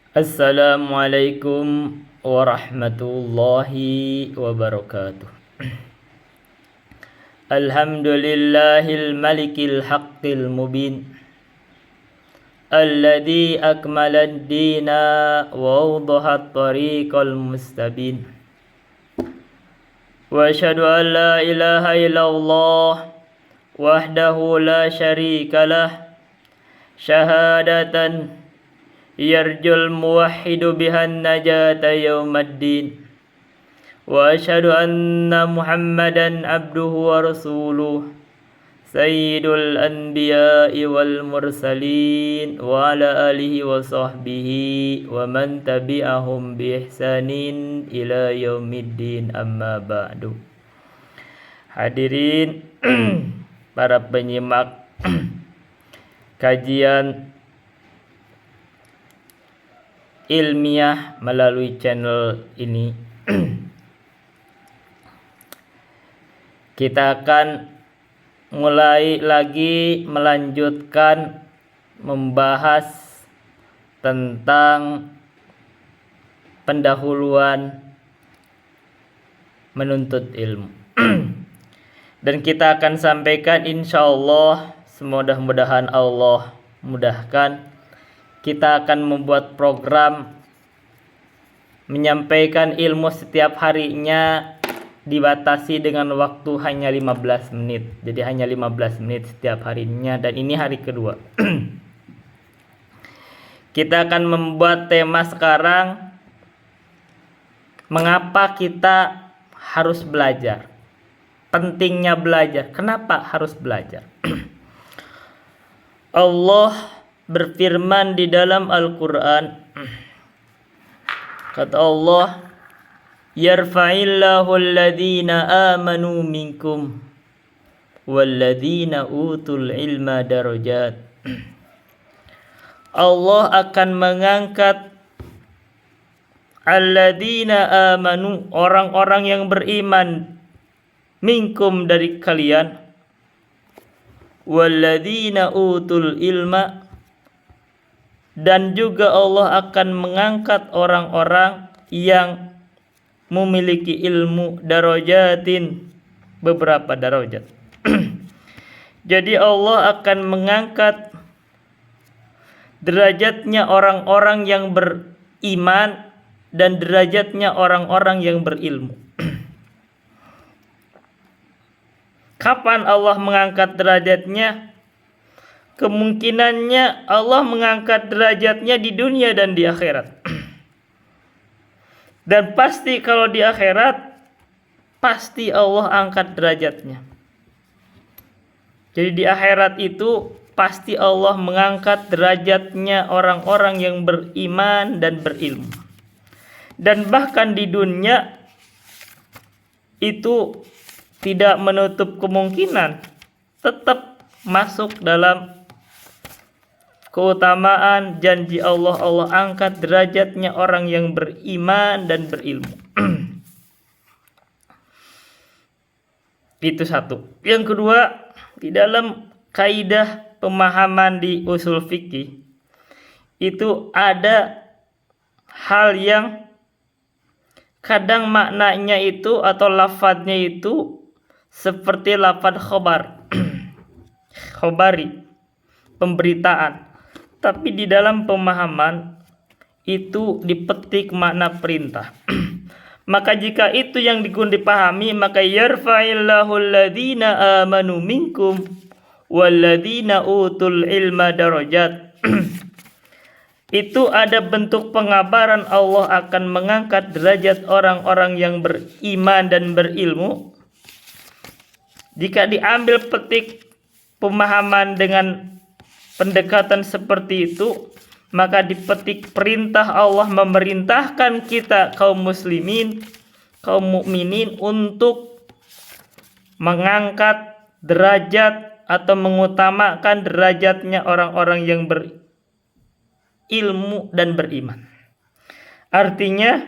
Assalamualaikum warahmatullahi wabarakatuh. Alhamdulillahil malikil haqqil mubin alladzi akmalad dina wa awdahat tariqal mustabin. Wa asyhadu an la ilaha illallah wahdahu la syarikalah syahadatan yarjul muwahhidu bihan najata yaumaddin. Wa asyhadu anna Muhammadan abduhu wa rasuluh sayyidul anbiya'i wal mursalin wa ala alihi wa sahbihi wa man tabi'ahum bi ihsanin ila yaumiddin, amma ba'du. Hadirin para penyimak kajian ilmiah melalui channel ini, kita akan mulai lagi melanjutkan membahas tentang pendahuluan menuntut ilmu. Dan kita akan sampaikan insyaallah, mudah-mudahan Allah mudahkan, kita akan membuat program menyampaikan ilmu setiap harinya dibatasi dengan waktu hanya 15 menit. Jadi hanya 15 menit setiap harinya, dan ini hari kedua. Kita akan membuat tema sekarang, mengapa kita harus belajar? Pentingnya belajar. Kenapa harus belajar? Allah berfirman di dalam Al-Quran, kata Allah, yarfa'illahu alladhina amanu minkum walladhina utul ilma darajat. Allah akan mengangkat alladhina amanu, orang-orang yang beriman, minkum, dari kalian, walladhina utul ilma, dan juga Allah akan mengangkat orang-orang yang memiliki ilmu, darajatin, beberapa darajat. Jadi Allah akan mengangkat derajatnya orang-orang yang beriman dan derajatnya orang-orang yang berilmu. Kapan Allah mengangkat derajatnya? Kemungkinannya Allah mengangkat derajatnya di dunia dan di akhirat. Dan pasti kalau di akhirat, pasti Allah angkat derajatnya. Jadi di akhirat itu pasti Allah mengangkat derajatnya orang-orang yang beriman dan berilmu. Dan bahkan di dunia itu tidak menutup kemungkinan tetap masuk dalam keutamaan janji Allah. Allah angkat derajatnya orang yang beriman dan berilmu. Itu satu. Yang kedua, di dalam kaidah pemahaman di usul fikih itu ada hal yang kadang maknanya itu atau lafadznya itu seperti lafadz khobar, khobari, pemberitaan. Tapi di dalam pemahaman itu dipetik makna perintah. Maka jika itu yang dipahami, maka yarfa'illahu alladhina amanu minkum walladhina utul ilma darajat. Itu ada bentuk pengabaran Allah akan mengangkat derajat orang-orang yang beriman dan berilmu. Jika diambil petik pemahaman dengan pendekatan seperti itu, maka dipetik perintah Allah memerintahkan kita kaum muslimin, kaum mukminin untuk mengangkat derajat atau mengutamakan derajatnya orang-orang yang berilmu dan beriman. Artinya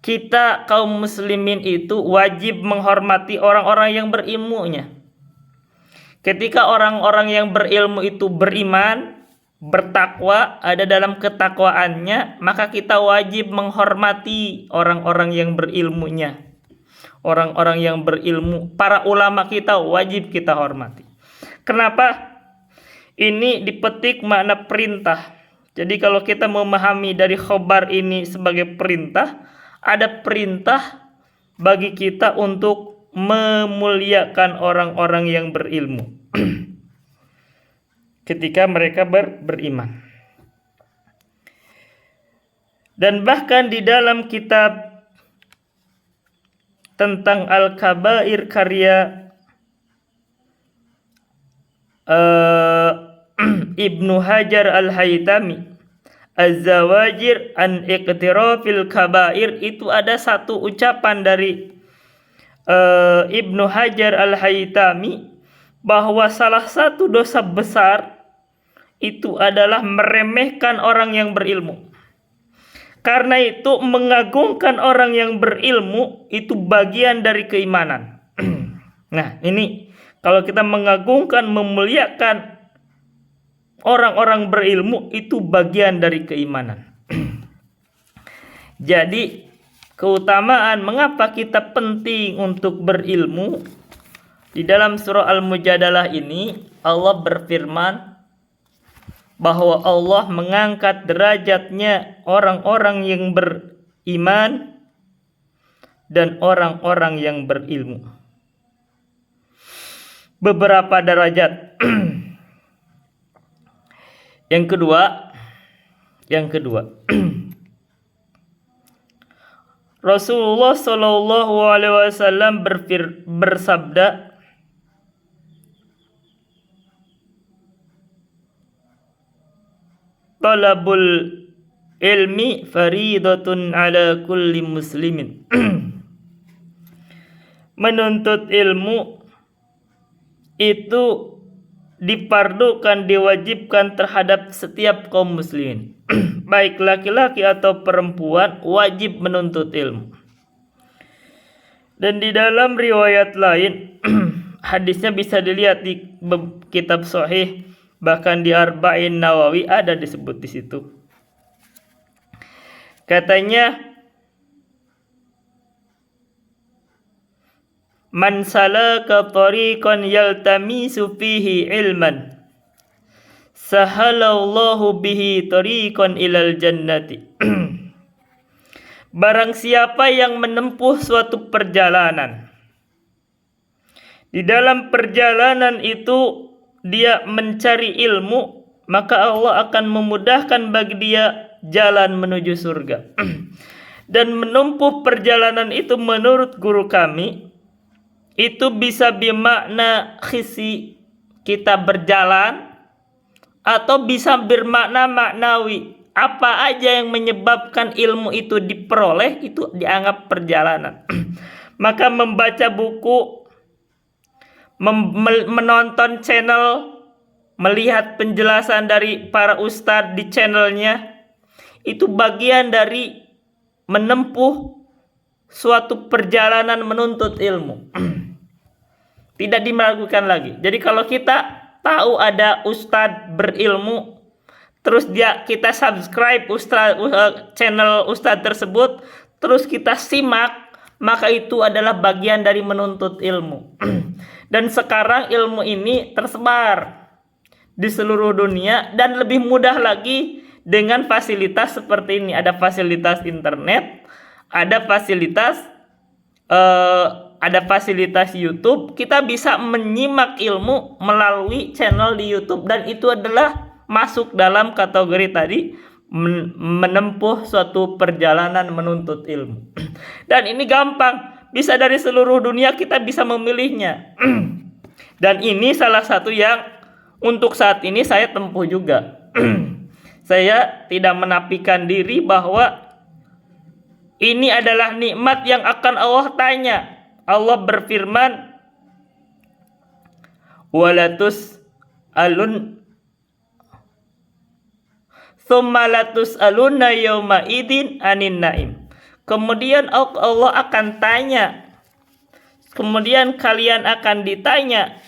kita kaum muslimin itu wajib menghormati orang-orang yang berilmunya. Ketika orang-orang yang berilmu itu beriman, bertakwa, ada dalam ketakwaannya, maka kita wajib menghormati orang-orang yang berilmunya. Orang-orang yang berilmu, para ulama kita wajib kita hormati. Kenapa? Ini dipetik makna perintah. Jadi kalau kita memahami dari khobar ini sebagai perintah, ada perintah bagi kita untuk memuliakan orang-orang yang berilmu ketika mereka beriman. Dan bahkan di dalam kitab tentang Al-Kabair karya Ibnu Hajar Al-Haytami, Az-Zawajir an Iqtirafil Kabair, itu ada satu ucapan dari Ibnu Hajar Al-Haytami bahwa salah satu dosa besar itu adalah meremehkan orang yang berilmu. Karena itu mengagungkan orang yang berilmu itu bagian dari keimanan. Nah, ini kalau kita mengagungkan, memuliakan orang-orang berilmu itu bagian dari keimanan. Jadi keutamaan mengapa kita penting untuk berilmu, di dalam surah Al-Mujadalah ini Allah berfirman bahwa Allah mengangkat derajatnya orang-orang yang beriman dan orang-orang yang berilmu. Beberapa derajat. Yang kedua Rasulullah Shallallahu Alaihi Wasallam bersabda, "Talabul ilmi faridatun ala kulli muslimin." Menuntut ilmu itu dipardukan, diwajibkan terhadap setiap kaum muslimin. Baik laki-laki atau perempuan wajib menuntut ilmu. Dan di dalam riwayat lain hadisnya bisa dilihat di kitab Sahih, bahkan di Arba'in Nawawi ada disebut di situ. Katanya, "Man salaka tariqan yaltamisu fihi ilman, sahalallahu bihi tariqan ilal jannati." Barang siapa yang menempuh suatu perjalanan, di dalam perjalanan itu dia mencari ilmu, maka Allah akan memudahkan bagi dia jalan menuju surga. Dan menempuh perjalanan itu menurut guru kami itu bisa bermakna khisi, kita berjalan, atau bisa bermakna maknawi. Apa aja yang menyebabkan ilmu itu diperoleh itu dianggap perjalanan. Maka membaca buku, menonton channel, melihat penjelasan dari para ustadz di channelnya, itu bagian dari menempuh suatu perjalanan menuntut ilmu. Tidak diragukan lagi. Jadi kalau kita tahu ada ustadz berilmu, terus kita subscribe channel ustadz tersebut, terus kita simak, maka itu adalah bagian dari menuntut ilmu. Dan sekarang ilmu ini tersebar di seluruh dunia, dan lebih mudah lagi dengan fasilitas seperti ini. Ada fasilitas internet, ada fasilitas YouTube. Kita bisa menyimak ilmu melalui channel di YouTube, dan itu adalah masuk dalam kategori tadi, menempuh suatu perjalanan menuntut ilmu. Dan ini gampang, bisa dari seluruh dunia kita bisa memilihnya. Dan ini salah satu yang untuk saat ini saya tempuh juga. Saya tidak menafikan diri bahwa ini adalah nikmat yang akan Allah tanya. Allah berfirman, "Walatus alun tsumma latus aluna yauma idin anin naim." Kemudian Allah akan tanya, kemudian kalian akan ditanya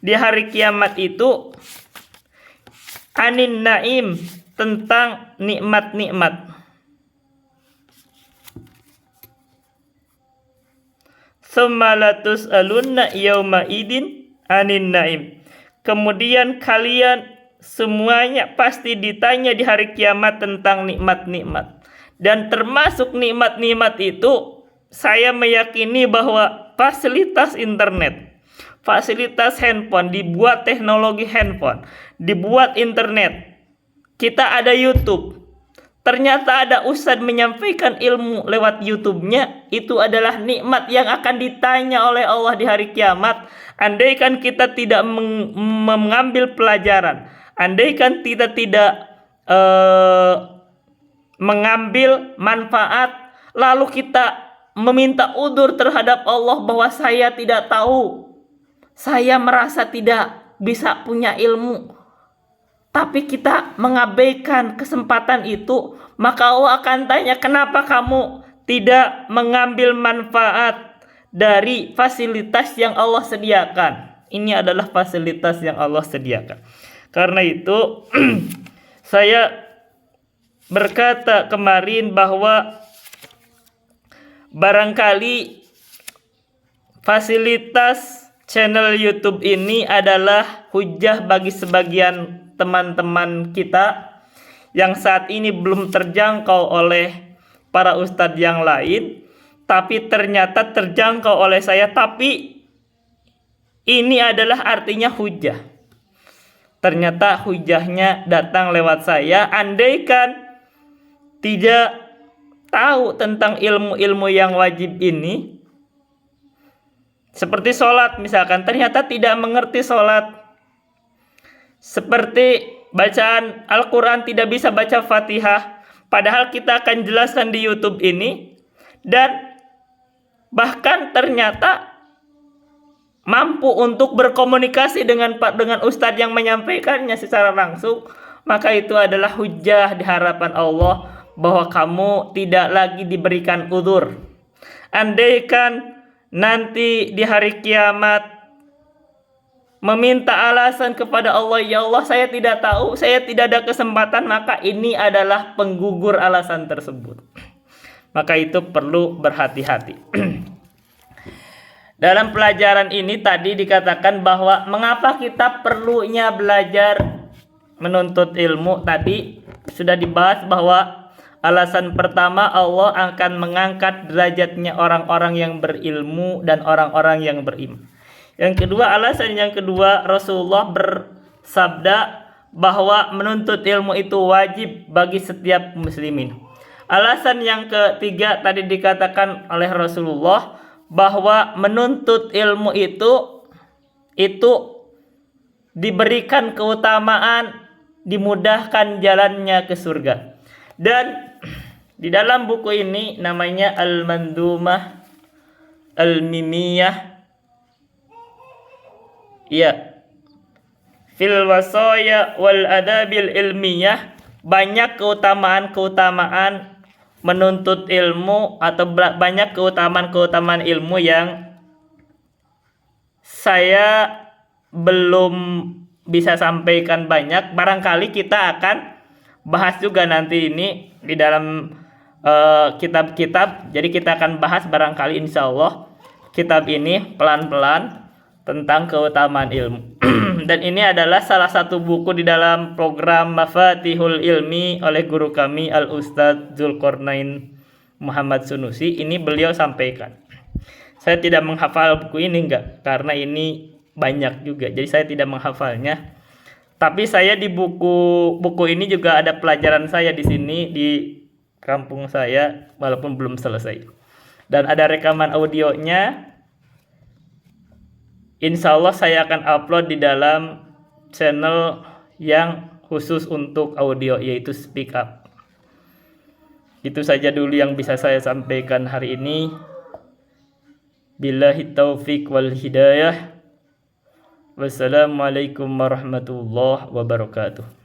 di hari kiamat itu anin naim, tentang nikmat-nikmat. Tsumma latus'alunna yauma idin anin naim. Kemudian kalian semuanya pasti ditanya di hari kiamat tentang nikmat-nikmat. Dan termasuk nikmat-nikmat itu, saya meyakini bahwa fasilitas internet, fasilitas handphone, dibuat teknologi handphone, dibuat internet, kita ada YouTube. Ternyata ada ustadz menyampaikan ilmu lewat YouTube-nya, itu adalah nikmat yang akan ditanya oleh Allah di hari kiamat. Andaikan kita tidak mengambil pelajaran, andaikan kita tidak mengambil manfaat, lalu kita meminta udzur terhadap Allah bahwa saya tidak tahu, saya merasa tidak bisa punya ilmu, tapi kita mengabaikan kesempatan itu, maka Allah akan tanya, kenapa kamu tidak mengambil manfaat dari fasilitas yang Allah sediakan? Ini adalah fasilitas yang Allah sediakan. Karena itu saya berkata kemarin bahwa barangkali fasilitas channel YouTube ini adalah hujah bagi sebagian teman-teman kita yang saat ini belum terjangkau oleh para ustadz yang lain, tapi ternyata terjangkau oleh saya. Tapi ini adalah artinya hujah. Ternyata hujahnya datang lewat saya. Andaikan tidak tahu tentang ilmu-ilmu yang wajib ini, seperti sholat misalkan, ternyata tidak mengerti sholat. Seperti bacaan Al-Quran, tidak bisa baca Fatihah, padahal kita akan jelaskan di YouTube ini. Dan bahkan ternyata mampu untuk berkomunikasi dengan ustadz yang menyampaikannya secara langsung. Maka itu adalah hujah di hadapan Allah bahwa kamu tidak lagi diberikan udzur. Andaikan nanti di hari kiamat meminta alasan kepada Allah, ya Allah saya tidak tahu, saya tidak ada kesempatan, maka ini adalah penggugur alasan tersebut. Maka itu perlu berhati-hati. Dalam pelajaran ini tadi dikatakan bahwa mengapa kita perlunya belajar menuntut ilmu. Tadi sudah dibahas bahwa alasan pertama, Allah akan mengangkat derajatnya orang-orang yang berilmu dan orang-orang yang beriman. Yang kedua, alasan yang kedua, Rasulullah bersabda bahwa menuntut ilmu itu wajib bagi setiap muslimin. Alasan yang ketiga tadi dikatakan oleh Rasulullah bahwa menuntut ilmu itu diberikan keutamaan, dimudahkan jalannya ke surga. Dan di dalam buku ini namanya Al-Mandumah Al-Mimiyah, ya, fil wasaya wal adabil ilmiyah, banyak keutamaan-keutamaan menuntut ilmu atau banyak keutamaan-keutamaan ilmu yang saya belum bisa sampaikan banyak. Barangkali kita akan bahas juga nanti ini di dalam kitab-kitab. Jadi kita akan bahas barangkali insya Allah kitab ini pelan-pelan tentang keutamaan ilmu. Dan ini adalah salah satu buku di dalam program Mafatihul Ilmi oleh guru kami Al-Ustadz Zulkarnain Muhammad Sunusi. Ini beliau sampaikan. Saya tidak menghafal buku ini enggak, karena ini banyak juga, jadi saya tidak menghafalnya. Tapi saya di buku ini juga ada pelajaran saya di sini di kampung saya, walaupun belum selesai. Dan ada rekaman audionya. Insya Allah saya akan upload di dalam channel yang khusus untuk audio, yaitu Speak Up. Itu saja dulu yang bisa saya sampaikan hari ini. Billahi taufiq wal hidayah. Wassalamualaikum warahmatullahi wabarakatuh.